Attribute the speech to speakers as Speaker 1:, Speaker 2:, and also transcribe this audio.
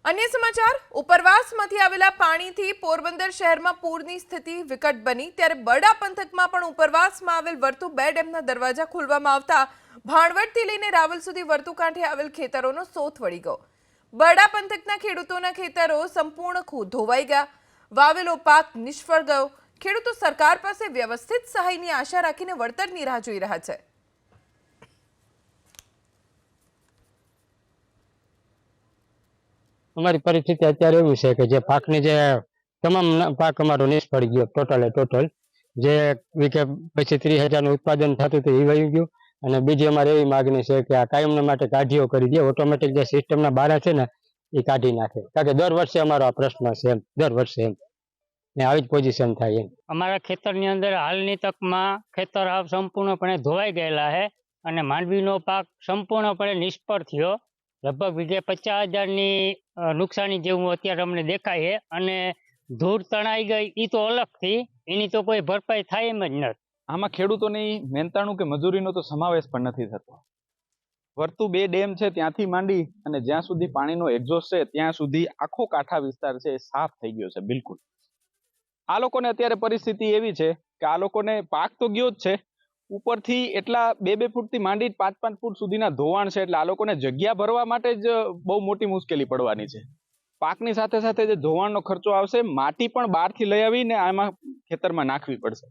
Speaker 1: अन्य समाचार उपरवासमांथी आवेला पाणीथी पोरबंदर शહેરમાં પૂરની સ્થિતિ વિકટ બની ત્યારે બરડા પંથકમાં પણ ઉપરવાસમાં આવેલ વર્તુ 2 ડેમના દરવાજા ખોલવામાં આવતા ભાણવડથી લઈને રાવલ સુધી વર્તુ કાંઠે આવેલ ખેતરોનો સોથ વળી ગયો। બરડા પંથકના ખેડૂતોના ખેતરો સંપૂર્ણ ધોવાઈ ગયા, વાવેલો પાક નિષ્ફળ ગયો। ખેડૂતો સરકાર પાસે વ્યવસ્થિત સહાયની આશા રાખીને વળતરની રાહ જોઈ રહ્યા છે।
Speaker 2: અમારી પરિસ્થિતિ અત્યારે એવું છે કે જે પાકની જે તમામ પાક અમારો નિષ્ફળ ગયો, ટોટલ જે વીકે પછી 30,000 નું ઉત્પાદન થતું હતું એ વહી ગયું। અને બીજી અમારે એવી માગણી છે કે આ કાયમના માટે કાઢીઓ કરી દે, ઓટોમેટિક જે સિસ્ટમના બારા છે ને એ કાઢી નાખે, કારણ કે દર વર્ષે અમારો આ પ્રશ્ન છે એમ, દર વર્ષે એમ ને આવી જ પોઝિશન થાય એમ।
Speaker 3: અમારા ખેતરની અંદર હાલની તકમાં ખેતર હાવ સંપૂર્ણપણે ધોવાઈ ગયેલા છે અને માંડવીનો પાક સંપૂર્ણપણે નિષ્ફળ થયો। લગભગ વીઘે 50,000 ની નુકસાની જેવું અત્યારે અમને દેખાય છે અને ધૂળ તણાઈ ગઈ એ તો અલગથી, એની તો કોઈ ભરપાઈ થાય એમ જ નથી।
Speaker 4: આમાં ખેડૂતોની મહેનતાણું કે મજૂરીનો તો સમાવેશ પણ નથી થતો। વર્તુ 2 ડેમ છે ત્યાંથી માંડી અને જ્યાં સુધી પાણીનો એક્ઝોસ્ટ છે ત્યાં સુધી આખો કાંઠા વિસ્તાર છે એ સાફ થઈ ગયો છે બિલકુલ। આ લોકોને અત્યારે પરિસ્થિતિ એવી છે કે આ લોકોને પાક તો ગયો જ છે, ઉપરથી એટલા 2-2 ફૂટથી માંડી 5-5 ફૂટ સુધીના ધોવાણ છે, એટલે આ લોકોને જગ્યા ભરવા માટે જ બહુ મોટી મુશ્કેલી પડવાની છે। પાકની સાથે સાથે જે ધોવાણનો ખર્ચો આવશે, માટી પણ બહારથી લઈ આવીને આમાં ખેતરમાં નાખવી પડશે।